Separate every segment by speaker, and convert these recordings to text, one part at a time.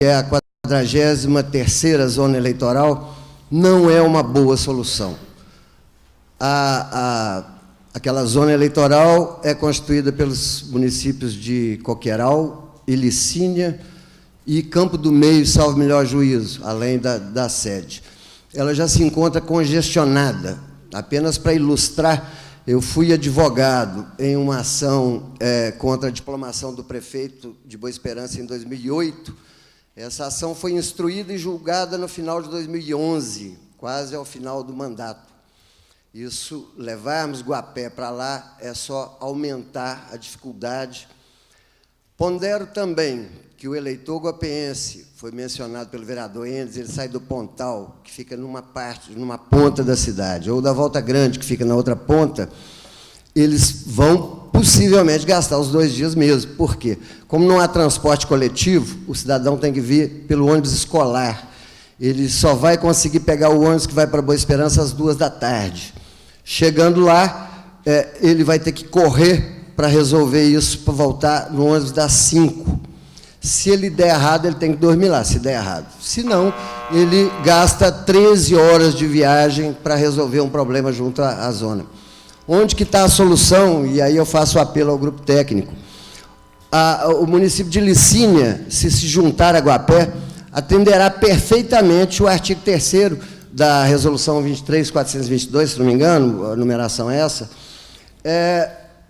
Speaker 1: que é a 43ª zona eleitoral, não é uma boa solução. Aquela zona eleitoral é constituída pelos municípios de Coqueiral, Ilicínia e Campo do Meio, salvo melhor juízo, além da sede. Ela já se encontra congestionada. Apenas para ilustrar, eu fui advogado em uma ação contra a diplomação do prefeito de Boa Esperança em 2008. Essa ação foi instruída e julgada no final de 2011, quase ao final do mandato. Isso, levarmos Guapé para lá, é só aumentar a dificuldade. Pondero também que o eleitor guapeense, foi mencionado pelo vereador Endes, ele sai do Pontal, que fica numa ponta da cidade, ou da Volta Grande, que fica na outra ponta, eles vão possivelmente gastar os 2 dias mesmo. Por quê? Como não há transporte coletivo, o cidadão tem que vir pelo ônibus escolar. Ele só vai conseguir pegar o ônibus que vai para Boa Esperança às 14h. Chegando lá, ele vai ter que correr para resolver isso, para voltar no ônibus das 5. Se ele der errado, ele tem que dormir lá, se der errado. Se não, ele gasta 13 horas de viagem para resolver um problema junto à zona. Onde que está a solução? E aí eu faço o apelo ao grupo técnico. O município de Licínia, se juntar a Guapé, atenderá perfeitamente o artigo 3º da Resolução 23.422, se não me engano, a numeração é essa.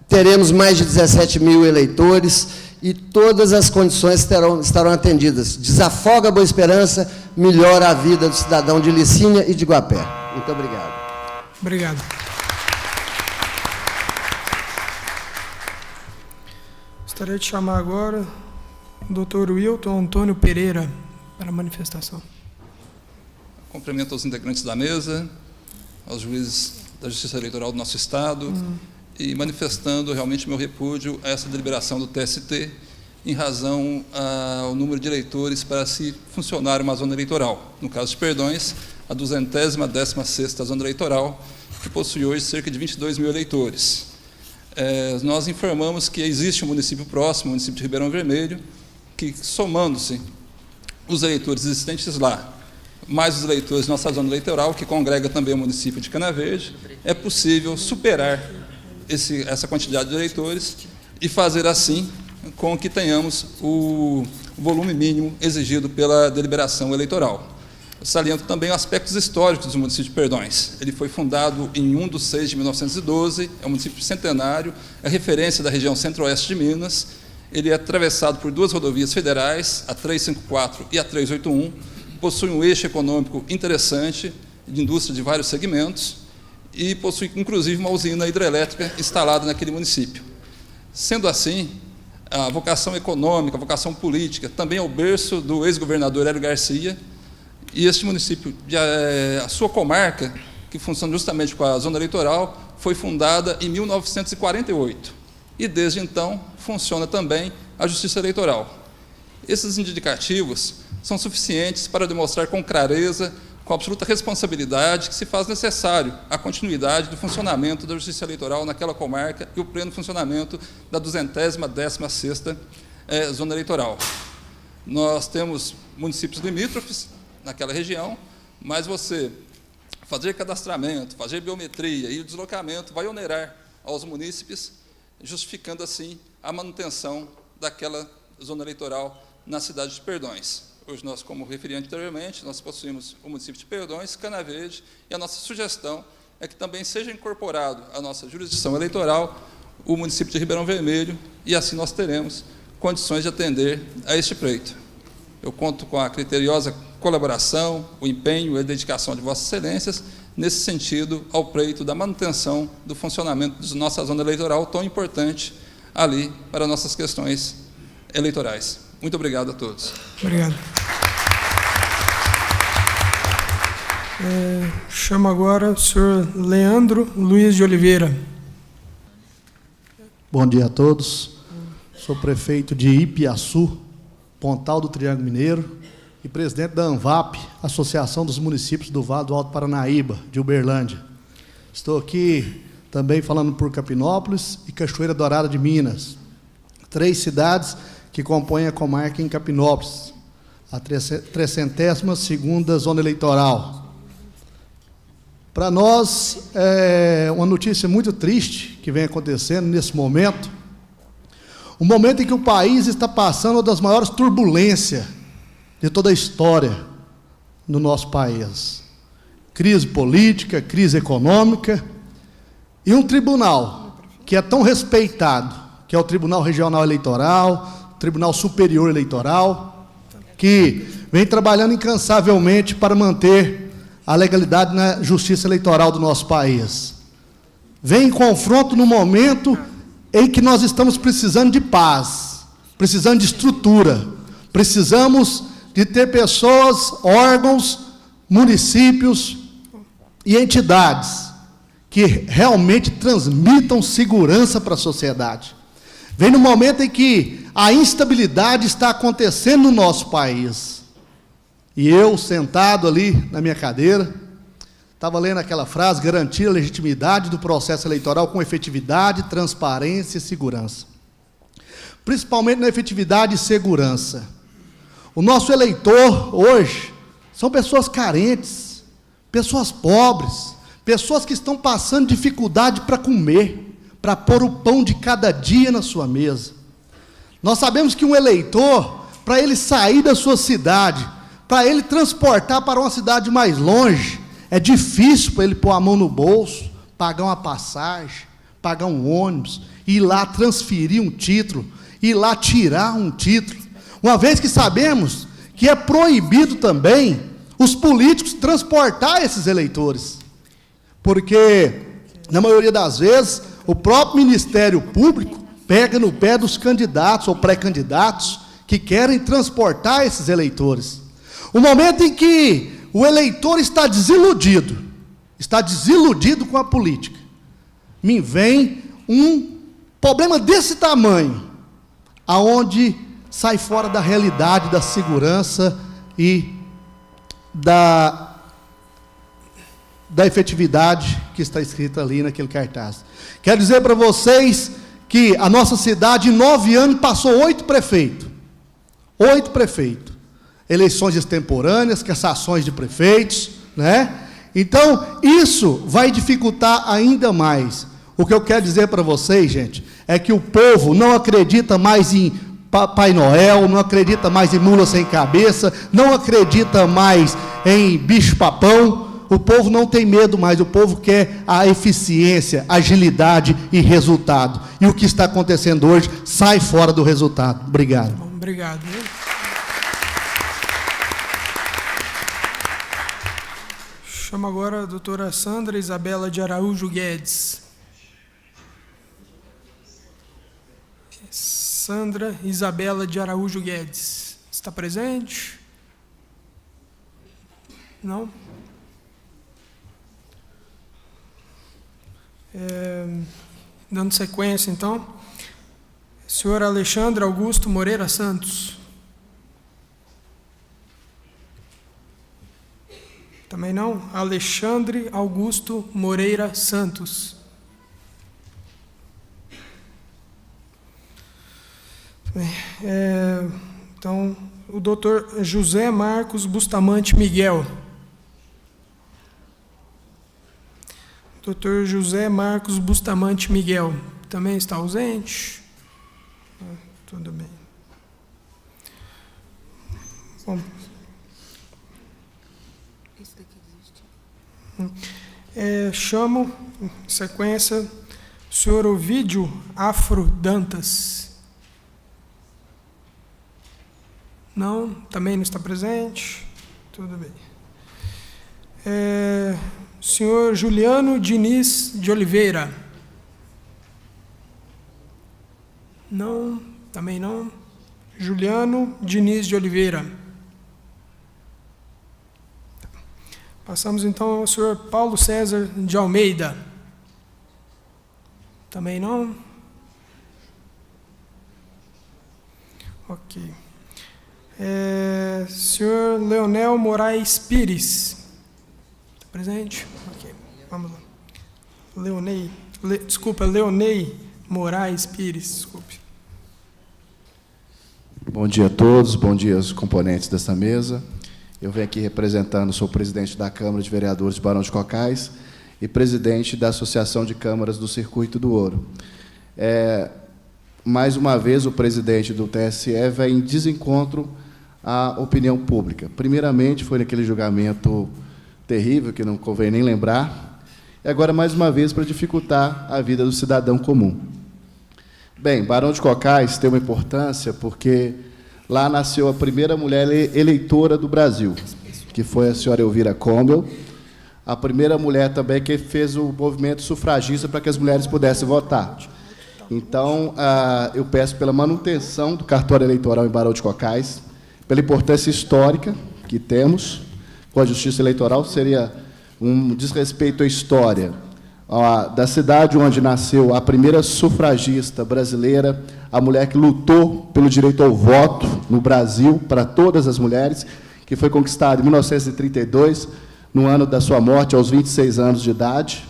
Speaker 1: Teremos mais de 17 mil eleitores e todas as condições estarão atendidas. Desafoga a Boa Esperança, melhora a vida do cidadão de Licínia e de Guapé. Muito obrigado.
Speaker 2: Obrigado. Gostaria de chamar agora o doutor Wilton Antônio Pereira para a manifestação.
Speaker 3: Cumprimento aos integrantes da mesa, aos juízes da Justiça Eleitoral do nosso Estado, e manifestando realmente meu repúdio a essa deliberação do TST em razão ao número de eleitores para se funcionar uma zona eleitoral. No caso de Perdões, a 216ª zona eleitoral, que possui hoje cerca de 22 mil eleitores. Nós informamos que existe um município próximo, o município de Ribeirão Vermelho, que, somando-se os eleitores existentes lá, mais os eleitores de nossa zona eleitoral, que congrega também o município de Cana Verde, é possível superar essa quantidade de eleitores e fazer assim com que tenhamos o volume mínimo exigido pela deliberação eleitoral. Eu saliento também aspectos históricos do município de Perdões. Ele foi fundado em 1 de 6 de 1912, é um município centenário, é referência da região centro-oeste de Minas. Ele é atravessado por 2 rodovias federais, a 354 e a 381, possui um eixo econômico interessante, de indústria de vários segmentos, e possui, inclusive, uma usina hidrelétrica instalada naquele município. Sendo assim, a vocação econômica, a vocação política, também é o berço do ex-governador Hélio Garcia, e este município, a sua comarca, que funciona justamente com a zona eleitoral, foi fundada em 1948, e desde então funciona também a Justiça Eleitoral. Esses indicativos são suficientes para demonstrar com clareza, com absoluta responsabilidade, que se faz necessário a continuidade do funcionamento da Justiça Eleitoral naquela comarca e o pleno funcionamento da 216ª zona eleitoral. Nós temos municípios limítrofes naquela região, mas você fazer cadastramento, fazer biometria e o deslocamento vai onerar aos munícipes, justificando assim a manutenção daquela zona eleitoral na cidade de Perdões. Hoje nós, como referi anteriormente, nós possuímos o município de Perdões, Cana Verde, e a nossa sugestão é que também seja incorporado à nossa jurisdição eleitoral o município de Ribeirão Vermelho, e assim nós teremos condições de atender a este pleito. Eu conto com a criteriosa colaboração, o empenho e a dedicação de Vossas Excelências, nesse sentido, ao pleito da manutenção do funcionamento de nossa zona eleitoral, tão importante ali para nossas questões eleitorais. Muito obrigado a todos.
Speaker 2: Obrigado. Chamo agora o senhor Leandro Luiz de Oliveira.
Speaker 4: Bom dia a todos. Sou prefeito de Ipiaçu, Pontal do Triângulo Mineiro, e presidente da ANVAP, Associação dos Municípios do Vale do Alto Paranaíba, de Uberlândia. Estou aqui também falando por Capinópolis e Cachoeira Dourada de Minas, 3 cidades que compõem a comarca em Capinópolis. a 302ª Zona Eleitoral. Para nós, é uma notícia muito triste que vem acontecendo nesse momento, um momento em que o país está passando uma das maiores turbulências de toda a história no nosso país. Crise política, crise econômica, e um tribunal que é tão respeitado, que é o Tribunal Regional Eleitoral, Tribunal Superior Eleitoral, que vem trabalhando incansavelmente para manter a legalidade na justiça eleitoral do nosso país. Vem em confronto no momento em que nós estamos precisando de paz, precisando de estrutura, precisamos de ter pessoas, órgãos, municípios e entidades que realmente transmitam segurança para a sociedade. Vem no momento em que a instabilidade está acontecendo no nosso país. E eu, sentado ali na minha cadeira, estava lendo aquela frase: garantir a legitimidade do processo eleitoral com efetividade, transparência e segurança. Principalmente na efetividade e segurança. O nosso eleitor, hoje, são pessoas carentes, pessoas pobres, pessoas que estão passando dificuldade para comer, para pôr o pão de cada dia na sua mesa. Nós sabemos que um eleitor, para ele sair da sua cidade, para ele transportar para uma cidade mais longe, é difícil para ele pôr a mão no bolso, pagar uma passagem, pagar um ônibus, ir lá transferir um título, ir lá tirar um título. Uma vez que sabemos que é proibido também os políticos transportar esses eleitores. Porque, na maioria das vezes, o próprio Ministério Público pega no pé dos candidatos ou pré-candidatos que querem transportar esses eleitores. O momento em que o eleitor está desiludido com a política, me vem um problema desse tamanho, aonde sai fora da realidade da segurança e da efetividade que está escrita ali naquele cartaz. Quero dizer para vocês que a nossa cidade, em 9 anos, passou 8 prefeitos. 8 prefeitos. Eleições extemporâneas, cassações de prefeitos, né? Então, isso vai dificultar ainda mais. O que eu quero dizer para vocês, gente, é que o povo não acredita mais em Papai Noel, não acredita mais em mula sem cabeça, não acredita mais em bicho-papão. O povo não tem medo mais, o povo quer a eficiência, agilidade e resultado. E o que está acontecendo hoje sai fora do resultado. Obrigado.
Speaker 2: Bom, obrigado. Chamo agora a doutora Sandra Isabela de Araújo Guedes. Sandra Isabela de Araújo Guedes. Está presente? Não? Dando sequência, então. Senhor Alexandre Augusto Moreira Santos. Também não? Alexandre Augusto Moreira Santos. Então, o doutor José Marcos Bustamante Miguel. Doutor José Marcos Bustamante Miguel. Também está ausente? Tudo bem. Bom. Chamo, em sequência, o senhor Ovídio Afro Dantas. Não, também não está presente. Tudo bem. Senhor Juliano Diniz de Oliveira. Não, também não. Juliano Diniz de Oliveira. Passamos então ao senhor Paulo César de Almeida. Também não. Ok. Senhor Leonel Moraes Pires. Está presente? Ok, vamos lá. Leonei Moraes Pires, desculpe.
Speaker 5: Bom dia a todos, bom dia aos componentes desta mesa. Eu venho aqui representando, sou presidente da Câmara de Vereadores de Barão de Cocais e presidente da Associação de Câmaras do Circuito do Ouro. Mais uma vez, o presidente do TSE vem em desencontro à opinião pública. Primeiramente, foi naquele julgamento terrível, que não convém nem lembrar, e agora, mais uma vez, para dificultar a vida do cidadão comum. Bem, Barão de Cocais tem uma importância porque lá nasceu a primeira mulher eleitora do Brasil, que foi a senhora Elvira Combel, a primeira mulher também que fez o movimento sufragista para que as mulheres pudessem votar. Então, eu peço pela manutenção do cartório eleitoral em Barão de Cocais, pela importância histórica que temos com a justiça eleitoral, seria um desrespeito à história da cidade onde nasceu a primeira sufragista brasileira, a mulher que lutou pelo direito ao voto no Brasil, para todas as mulheres, que foi conquistada em 1932, no ano da sua morte, aos 26 anos de idade.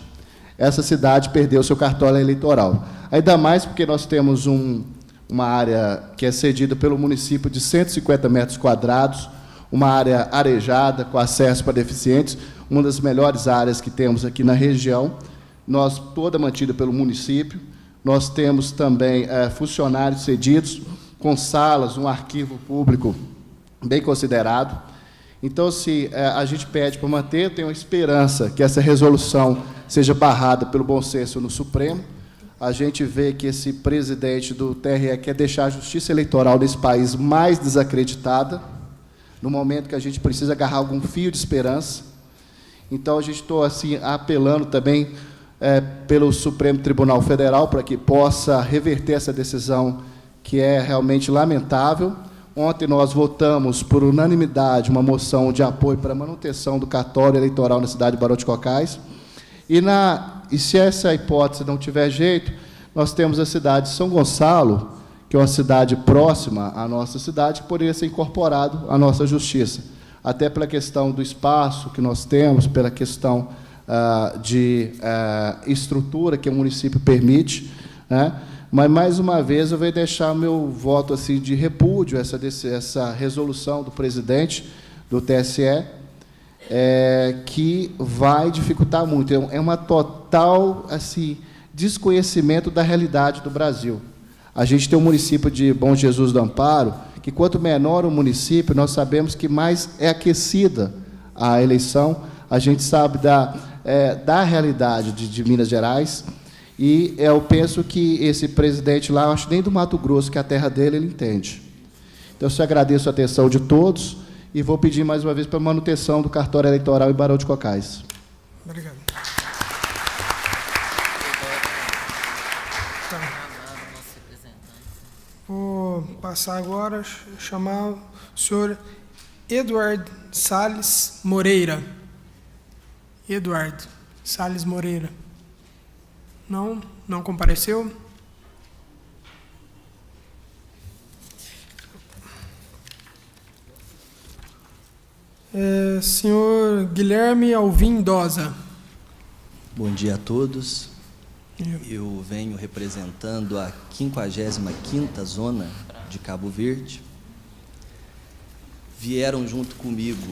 Speaker 5: Essa cidade perdeu seu cartório eleitoral. Ainda mais porque nós temos uma área que é cedida pelo município de 150 metros quadrados, uma área arejada, com acesso para deficientes, uma das melhores áreas que temos aqui na região, toda mantida pelo município. Nós temos também funcionários cedidos, com salas, um arquivo público bem considerado. Então, se a gente pede para manter, eu tenho esperança que essa resolução seja barrada pelo bom senso no Supremo. A gente vê que esse presidente do TRE quer deixar a justiça eleitoral desse país mais desacreditada, no momento que a gente precisa agarrar algum fio de esperança. Então, a gente está assim, apelando também pelo Supremo Tribunal Federal para que possa reverter essa decisão que é realmente lamentável. Ontem nós votamos por unanimidade uma moção de apoio para a manutenção do cartório eleitoral na cidade de Barão de Cocais. E se essa hipótese não tiver jeito, nós temos a cidade de São Gonçalo, que é uma cidade próxima à nossa cidade, que poderia ser incorporado à nossa justiça, até pela questão do espaço que nós temos, pela questão de estrutura que o município permite, né? Mas, mais uma vez, eu vou deixar meu voto assim, de repúdio a essa resolução do presidente do TSE, que vai dificultar muito. É uma total assim, desconhecimento da realidade do Brasil. A gente tem o município de Bom Jesus do Amparo, que, quanto menor o município, nós sabemos que mais é aquecida a eleição. A gente sabe da realidade de Minas Gerais, e eu penso que esse presidente lá, eu acho nem do Mato Grosso, que é a terra dele, ele entende. Então, eu agradeço a atenção de todos e vou pedir mais uma vez para a manutenção do cartório eleitoral em Barão de Cocais.
Speaker 2: Obrigado. Vou passar agora a chamar o senhor Eduardo Salles Moreira. Eduardo Salles Moreira. Não compareceu? Senhor Guilherme Alvim Dosa.
Speaker 6: Bom dia a todos. Eu venho representando a 55ª Zona de Cabo Verde. Vieram junto comigo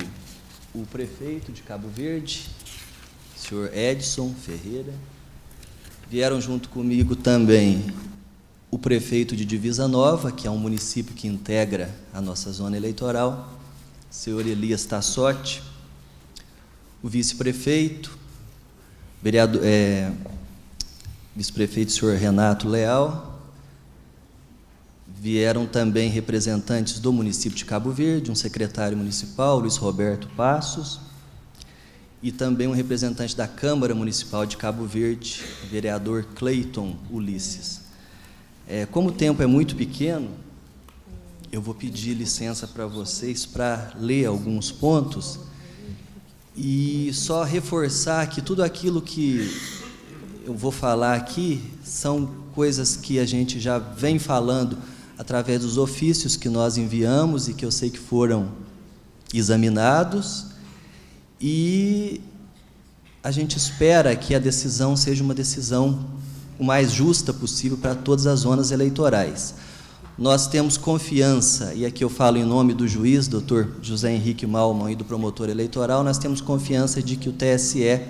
Speaker 6: o prefeito de Cabo Verde, senhor Edson Ferreira. Vieram junto comigo também o prefeito de Divisa Nova, que é um município que integra a nossa zona eleitoral, senhor Elias Tassotti, o vice-prefeito, vice-prefeito senhor Renato Leal. Vieram também representantes do município de Cabo Verde, um secretário municipal, Luiz Roberto Passos, e também um representante da Câmara Municipal de Cabo Verde, vereador Cleiton Ulisses. Como o tempo é muito pequeno, eu vou pedir licença para vocês para ler alguns pontos e só reforçar que tudo aquilo que eu vou falar aqui são coisas que a gente já vem falando através dos ofícios que nós enviamos e que eu sei que foram examinados, e a gente espera que a decisão seja uma decisão o mais justa possível para todas as zonas eleitorais. nós temos confiança, e aqui eu falo em nome do juiz, doutor José Henrique Malman, e do promotor eleitoral, nós temos confiança de que o TSE,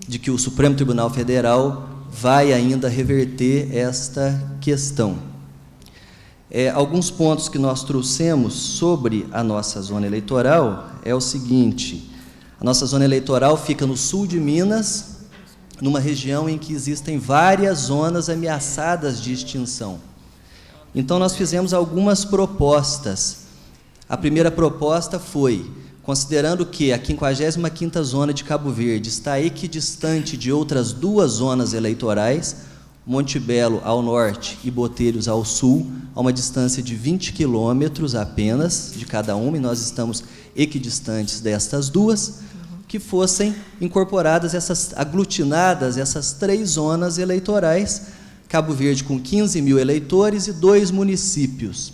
Speaker 6: de que o Supremo Tribunal Federal vai ainda reverter esta questão. Alguns pontos que nós trouxemos sobre a nossa zona eleitoral é o seguinte: a nossa zona eleitoral fica no sul de Minas, numa região em que existem várias zonas ameaçadas de extinção. Então, nós fizemos algumas propostas. A primeira proposta foi, considerando que a 55ª zona de Cabo Verde está equidistante de outras 2 zonas eleitorais, Monte Belo ao norte e Botelhos ao sul, a uma distância de 20 quilômetros apenas de cada uma, e nós estamos equidistantes destas 2, que fossem incorporadas, aglutinadas essas 3 zonas eleitorais, Cabo Verde com 15 mil eleitores e 2 municípios.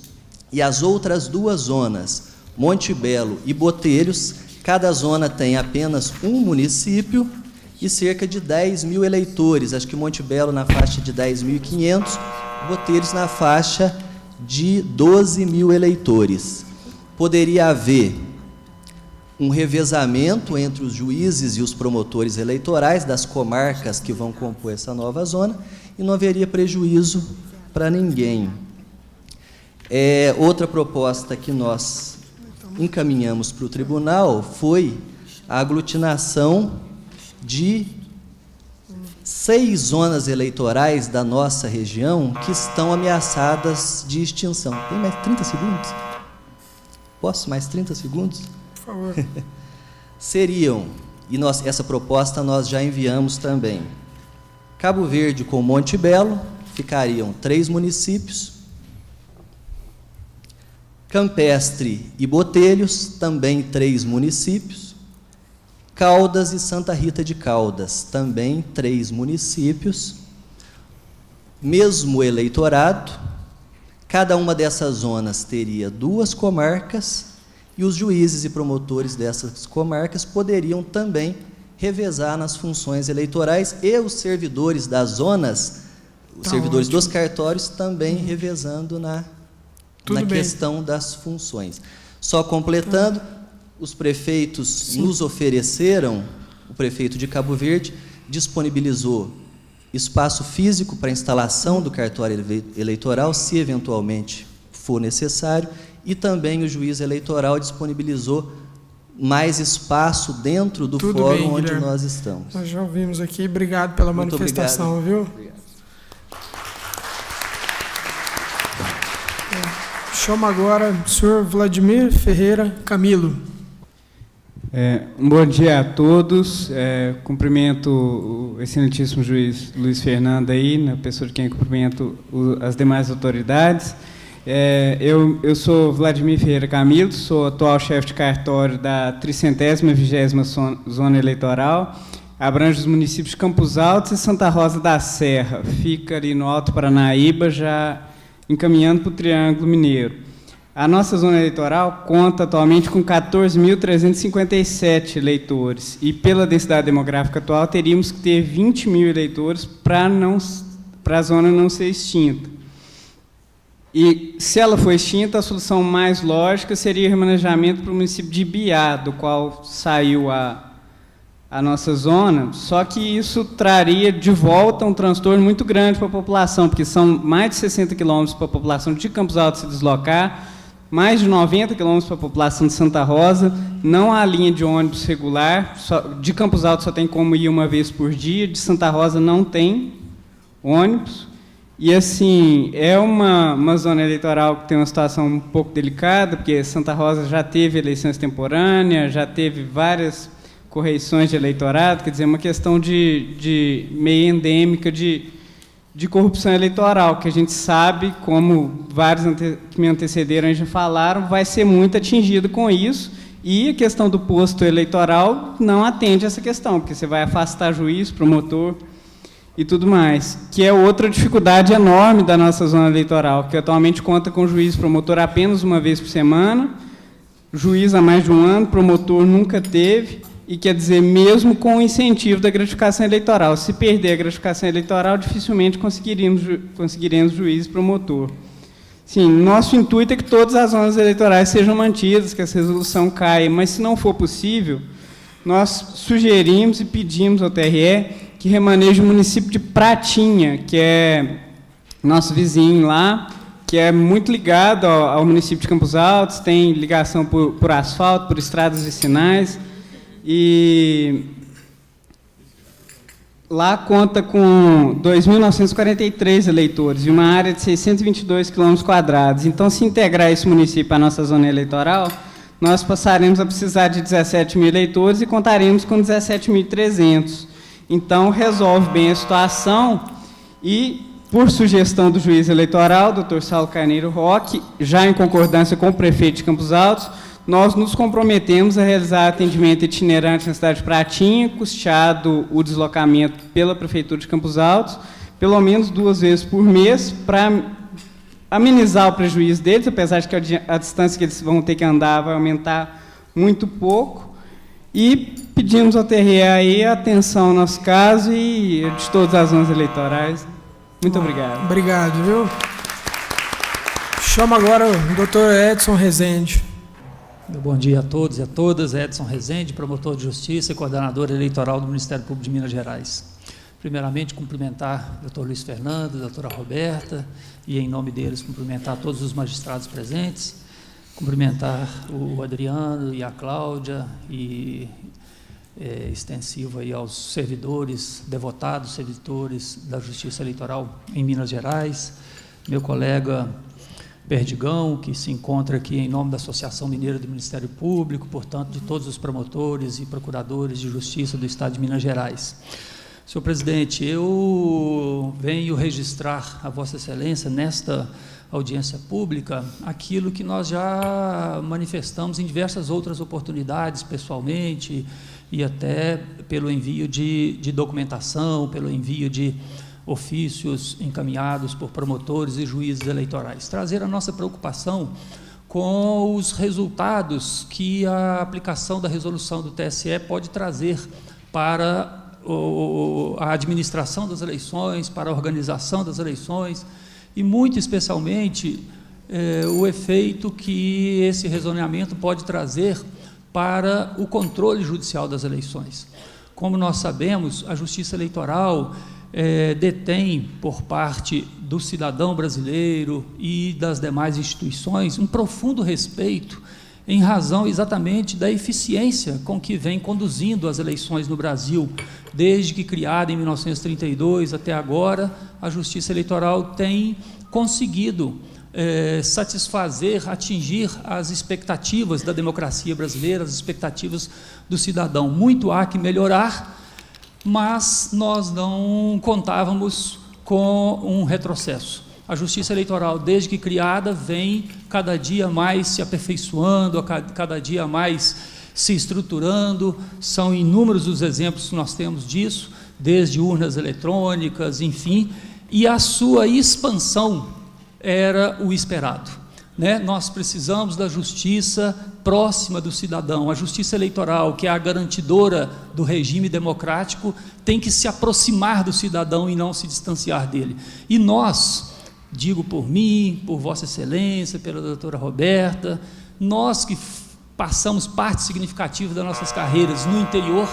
Speaker 6: E as outras 2 zonas, Monte Belo e Botelhos, cada zona tem apenas um município e cerca de 10 mil eleitores. Acho que Monte Belo na faixa de 10.500, Botelhos na faixa de 12 mil eleitores. Poderia haver um revezamento entre os juízes e os promotores eleitorais das comarcas que vão compor essa nova zona, e não haveria prejuízo para ninguém. Outra proposta que nós encaminhamos para o tribunal foi a aglutinação de 6 zonas eleitorais da nossa região que estão ameaçadas de extinção. Tem mais 30 segundos? Posso? Mais 30 segundos?
Speaker 2: Por favor.
Speaker 6: Seriam, e essa proposta nós já enviamos também, Cabo Verde com Monte Belo, ficariam 3 municípios, Campestre e Botelhos, também 3 municípios, Caldas e Santa Rita de Caldas, também 3 municípios, mesmo eleitorado, cada uma dessas zonas teria 2 comarcas, e os juízes e promotores dessas comarcas poderiam também revezar nas funções eleitorais, e os servidores das zonas, os servidores dos cartórios, também revezando na questão das funções. Só completando, os prefeitos nos ofereceram, o prefeito de Cabo Verde disponibilizou espaço físico para instalação do cartório eleitoral, se eventualmente for necessário, e também o juiz eleitoral disponibilizou mais espaço dentro do fórum onde nós estamos.
Speaker 2: Nós já ouvimos aqui. Obrigado pela manifestação, viu?
Speaker 6: Obrigado.
Speaker 2: Chamo agora o senhor Vladimir Ferreira Camilo.
Speaker 7: Um bom dia a todos. Cumprimento o excelentíssimo juiz Luiz Fernando aí, na pessoa de quem cumprimento as demais autoridades. Eu sou Vladimir Ferreira Camilo, sou atual chefe de cartório da 320ª Zona Eleitoral, abrange os municípios de Campos Altos e Santa Rosa da Serra, fica ali no Alto Paranaíba, já encaminhando para o Triângulo Mineiro. A nossa zona eleitoral conta atualmente com 14.357 eleitores, e pela densidade demográfica atual teríamos que ter 20 mil eleitores para a zona não ser extinta. E, se ela for extinta, a solução mais lógica seria o remanejamento para o município de Ibiá, do qual saiu a nossa zona, só que isso traria de volta um transtorno muito grande para a população, porque são mais de 60 quilômetros para a população de Campos Altos se deslocar, mais de 90 quilômetros para a população de Santa Rosa, não há linha de ônibus regular, de Campos Altos só tem como ir uma vez por dia, de Santa Rosa não tem ônibus. E, assim, é uma zona eleitoral que tem uma situação um pouco delicada, porque Santa Rosa já teve eleições temporâneas, já teve várias correições de eleitorado, quer dizer, uma questão de meio endêmica de corrupção eleitoral, que a gente sabe, como vários que me antecederam já falaram, vai ser muito atingido com isso, e a questão do posto eleitoral não atende a essa questão, porque você vai afastar juiz, promotor e tudo mais, que é outra dificuldade enorme da nossa zona eleitoral, que atualmente conta com juiz promotor apenas uma vez por semana, juiz há mais de um ano, promotor nunca teve, e quer dizer, mesmo com o incentivo da gratificação eleitoral. Se perder a gratificação eleitoral, dificilmente conseguiremos juiz promotor. Sim, nosso intuito é que todas as zonas eleitorais sejam mantidas, que essa resolução caia, mas se não for possível, nós sugerimos e pedimos ao TRE que remaneje o município de Pratinha, que é nosso vizinho lá, que é muito ligado ao município de Campos Altos, tem ligação por asfalto, por estradas vicinais, e lá conta com 2.943 eleitores e uma área de 622 km². Então, se integrar esse município à nossa zona eleitoral, nós passaremos a precisar de 17 mil eleitores e contaremos com 17.300. Então, resolve bem a situação e, por sugestão do juiz eleitoral, Dr. Saulo Carneiro Roque, já em concordância com o prefeito de Campos Altos, nós nos comprometemos a realizar atendimento itinerante na cidade de Pratinha, custeado o deslocamento pela Prefeitura de Campos Altos, pelo menos 2 vezes por mês, para amenizar o prejuízo deles, apesar de que a distância que eles vão ter que andar vai aumentar muito pouco. E pedimos ao TRE aí a atenção ao nosso caso e de todas as zonas eleitorais. Muito obrigado.
Speaker 2: Obrigado, viu? Chamo agora o doutor Edson Rezende.
Speaker 8: Bom dia a todos e a todas. Edson Rezende, promotor de justiça e coordenador eleitoral do Ministério Público de Minas Gerais. Primeiramente, cumprimentar o doutor Luiz Fernando, a doutora Roberta, e, em nome deles, cumprimentar todos os magistrados presentes, cumprimentar o Adriano e a Cláudia, e extensivo aí aos servidores, devotados servidores da Justiça Eleitoral em Minas Gerais, meu colega Perdigão, que se encontra aqui em nome da Associação Mineira do Ministério Público, portanto, de todos os promotores e procuradores de justiça do Estado de Minas Gerais. Senhor presidente, eu venho registrar a Vossa Excelência, nesta audiência pública, aquilo que nós já manifestamos em diversas outras oportunidades, pessoalmente, e até pelo envio de documentação, pelo envio de ofícios encaminhados por promotores e juízes eleitorais. Trazer a nossa preocupação com os resultados que a aplicação da resolução do TSE pode trazer para a administração das eleições, para a organização das eleições, e muito especialmente o efeito que esse rezoneamento pode trazer para o controle judicial das eleições. Como nós sabemos, a Justiça Eleitoral detém, por parte do cidadão brasileiro e das demais instituições, um profundo respeito em razão exatamente da eficiência com que vem conduzindo as eleições no Brasil. Desde que criada em 1932 até agora, a Justiça Eleitoral tem conseguido satisfazer, atingir as expectativas da democracia brasileira, as expectativas do cidadão. Muito há que melhorar, mas nós não contávamos com um retrocesso. A Justiça Eleitoral, desde que criada, vem cada dia mais se aperfeiçoando, cada dia mais se estruturando. São inúmeros os exemplos que nós temos disso, desde urnas eletrônicas, enfim, e a sua expansão era o esperado, né? Nós precisamos da justiça próxima do cidadão. A Justiça Eleitoral, que é a garantidora do regime democrático, tem que se aproximar do cidadão e não se distanciar dele. E nós, digo por mim, por Vossa Excelência, pela doutora Roberta, nós que passamos parte significativa das nossas carreiras no interior,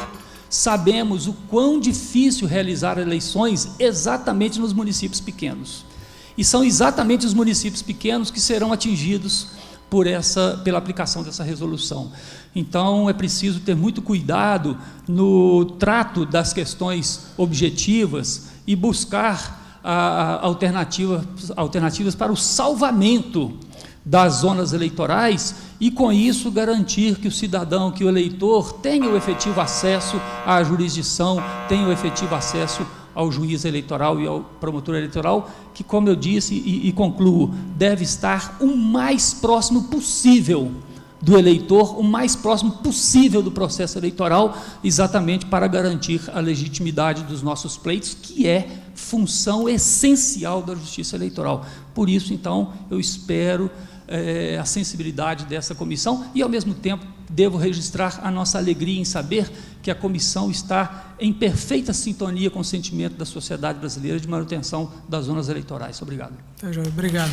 Speaker 8: sabemos o quão difícil realizar eleições exatamente nos municípios pequenos. E são exatamente os municípios pequenos que serão atingidos pela aplicação dessa resolução. Então, é preciso ter muito cuidado no trato das questões objetivas e buscar alternativas para o salvamento das zonas eleitorais e, com isso, garantir que o cidadão, que o eleitor tenha o efetivo acesso à jurisdição, tenha o efetivo acesso ao juiz eleitoral e ao promotor eleitoral, que, como eu disse e concluo, deve estar o mais próximo possível do eleitor, o mais próximo possível do processo eleitoral, exatamente para garantir a legitimidade dos nossos pleitos, que é função essencial da Justiça Eleitoral. Por isso, então, eu espero a sensibilidade dessa comissão e, ao mesmo tempo, devo registrar a nossa alegria em saber que a comissão está em perfeita sintonia com o sentimento da sociedade brasileira de manutenção das zonas eleitorais. Obrigado.
Speaker 2: Obrigado.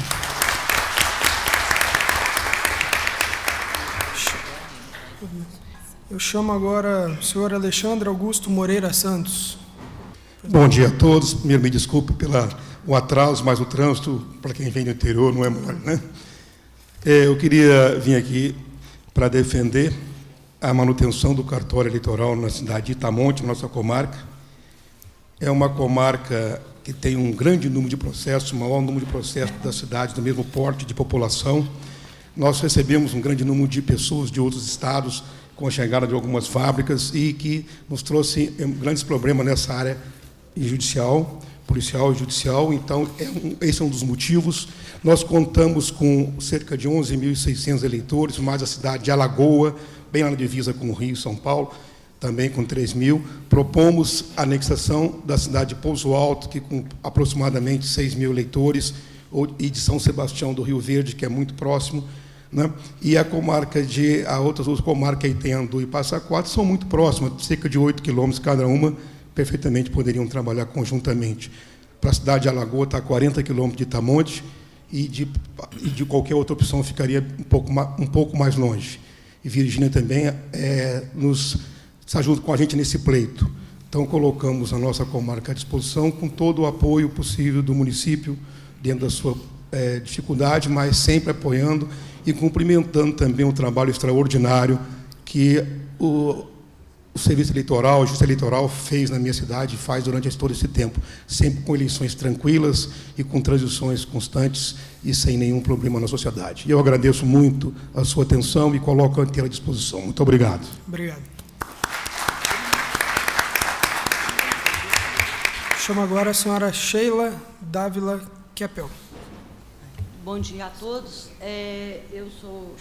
Speaker 2: Eu chamo agora o senhor Alexandre Augusto Moreira Santos.
Speaker 9: Bom dia a todos. Primeiro, me desculpe pelo atraso, mas o trânsito, para quem vem do interior, não é mole, né? Eu queria vir aqui para defender a manutenção do cartório eleitoral na cidade de Itamonte, nossa comarca. É uma comarca que tem um grande número de processos, o maior número de processos das cidades do mesmo porte de população. Nós recebemos um grande número de pessoas de outros estados com a chegada de algumas fábricas e que nos trouxe grandes problemas nessa área judicial, policial e judicial. Então, esse é um dos motivos. Nós contamos com cerca de 11.600 eleitores, mais a cidade de Alagoa, bem lá na divisa com o Rio e São Paulo, também com 3.000. Propomos a anexação da cidade de Pouso Alto, que com aproximadamente 6.000 eleitores, e de São Sebastião do Rio Verde, que é muito próximo, né? E a outras duas comarcas, Itenandu e Passa Quatro, são muito próximas, cerca de 8 quilômetros cada uma, perfeitamente poderiam trabalhar conjuntamente. Para a cidade de Alagoa está a 40 quilômetros de Itamonte, e de qualquer outra opção ficaria um pouco mais longe. E Virgínia também se ajuda com a gente nesse pleito. Então, colocamos a nossa comarca à disposição com todo o apoio possível do município, dentro da sua dificuldade, mas sempre apoiando e cumprimentando também o trabalho extraordinário que o Serviço Eleitoral, a Justiça Eleitoral fez na minha cidade e faz durante todo esse tempo, sempre com eleições tranquilas e com transições constantes e sem nenhum problema na sociedade. E eu agradeço muito a sua atenção e coloco a inteira disposição. Muito obrigado.
Speaker 2: Obrigado. Chamo agora a senhora Sheila Dávila Keppel.
Speaker 10: Bom dia a todos. Eu sou